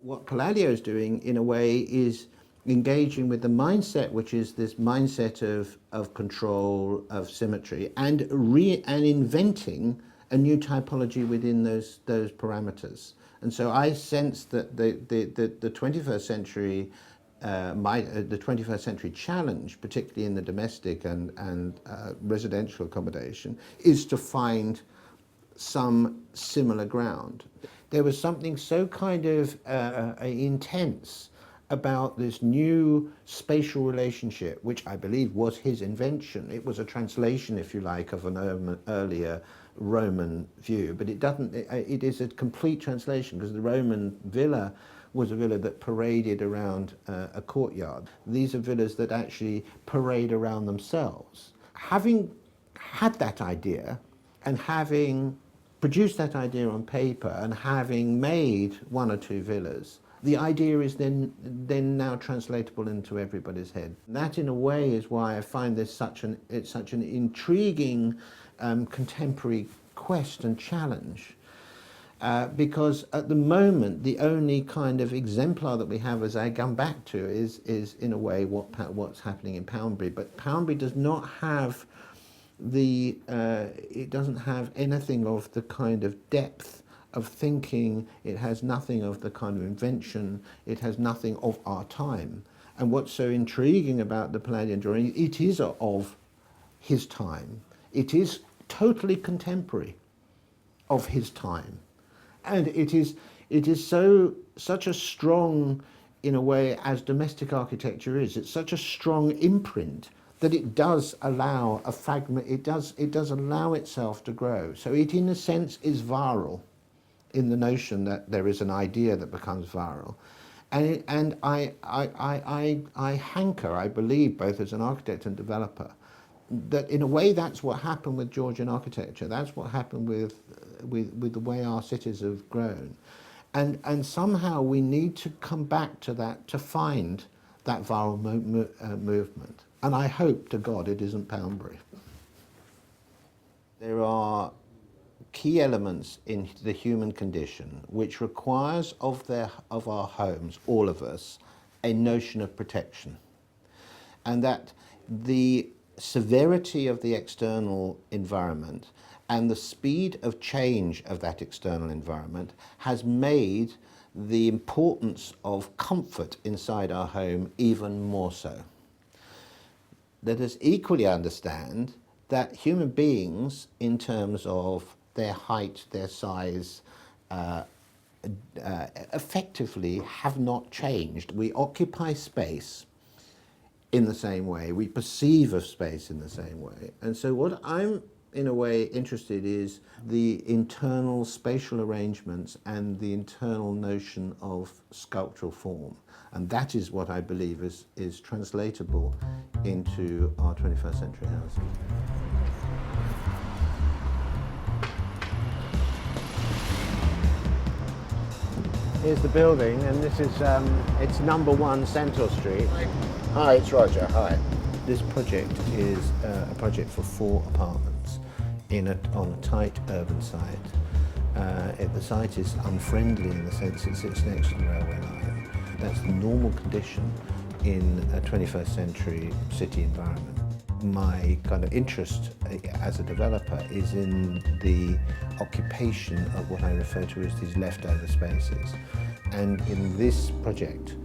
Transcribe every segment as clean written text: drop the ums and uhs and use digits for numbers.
What Palladio is doing, in a way, is engaging with the mindset, which is this mindset of control, of symmetry, and inventing a new typology within those parameters. And so I sense that the 21st century, the 21st century challenge, particularly in the domestic and residential accommodation, is to find some similar ground. There was something so kind of intense about this new spatial relationship, which I believe was his invention. It was a translation, if you like, of an earlier Roman view, but it is a complete translation, because the Roman villa was a villa that paraded around a courtyard. These are villas that actually parade around themselves. Having had that idea, and having produced that idea on paper, and having made one or two villas, the idea is then now translatable into everybody's head. And that, in a way, is why I find this such an intriguing contemporary quest and challenge. Because at the moment, the only kind of exemplar that we have, as I come back to, is in a way what's happening in Poundbury. But Poundbury does not have it doesn't have anything of the kind of depth of thinking. It has nothing of the kind of invention. It has nothing of our time. And what's so intriguing about the Palladian drawing, it is of his time. It is totally contemporary of his time. And it is such a strong, in a way, as domestic architecture is, it's such a strong imprint that it does allow a fragment, it does allow itself to grow. So it, in a sense, is viral, in the notion that there is an idea that becomes viral. And I hanker, I believe, both as an architect and developer, that in a way that's what happened with Georgian architecture. That's what happened with the way our cities have grown. And somehow we need to come back to that, to find that viral movement. And I hope to God it isn't Poundbury. There are key elements in the human condition which requires of our homes, all of us, a notion of protection. And that the severity of the external environment and the speed of change of that external environment has made the importance of comfort inside our home even more so. Let us equally understand that human beings, in terms of their height, their size, effectively have not changed. We occupy space in the same way. We perceive of space in the same way. And so what I'm, in a way, interested is the internal spatial arrangements and the internal notion of sculptural form. And that is what I believe is translatable into our 21st century housing. Here's the building, and this is, it's number 1 Centaur Street. Hi, it's Roger, hi. This project is a project for 4 apartments on a tight urban site. The site is unfriendly in the sense it sits next to the railway line. That's the normal condition in a 21st century city environment. My kind of interest as a developer is in the occupation of what I refer to as these leftover spaces. And in this project,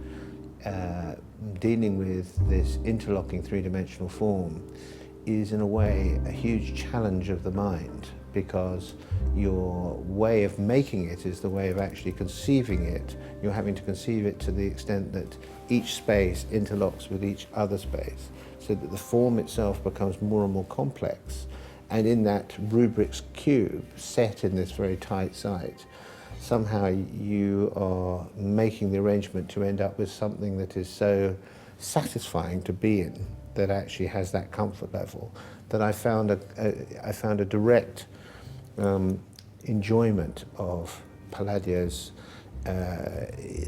dealing with this interlocking three-dimensional form is, in a way, a huge challenge of the mind, because your way of making it is the way of actually conceiving it. You're having to conceive it to the extent that each space interlocks with each other space, so that the form itself becomes more and more complex. And in that Rubik's cube set in this very tight site, somehow you are making the arrangement to end up with something that is so satisfying to be in, that actually has that comfort level, that I found a direct enjoyment of Palladio's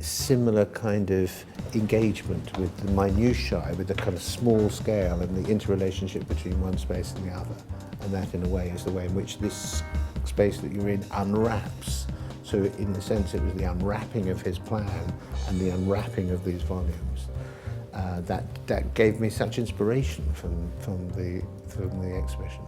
similar kind of engagement with the minutiae, with the kind of small scale and the interrelationship between one space and the other. And that, in a way, is the way in which this space that you're in unwraps So in a sense, it was the unwrapping of his plan and the unwrapping of these volumes that gave me such inspiration from the exhibition.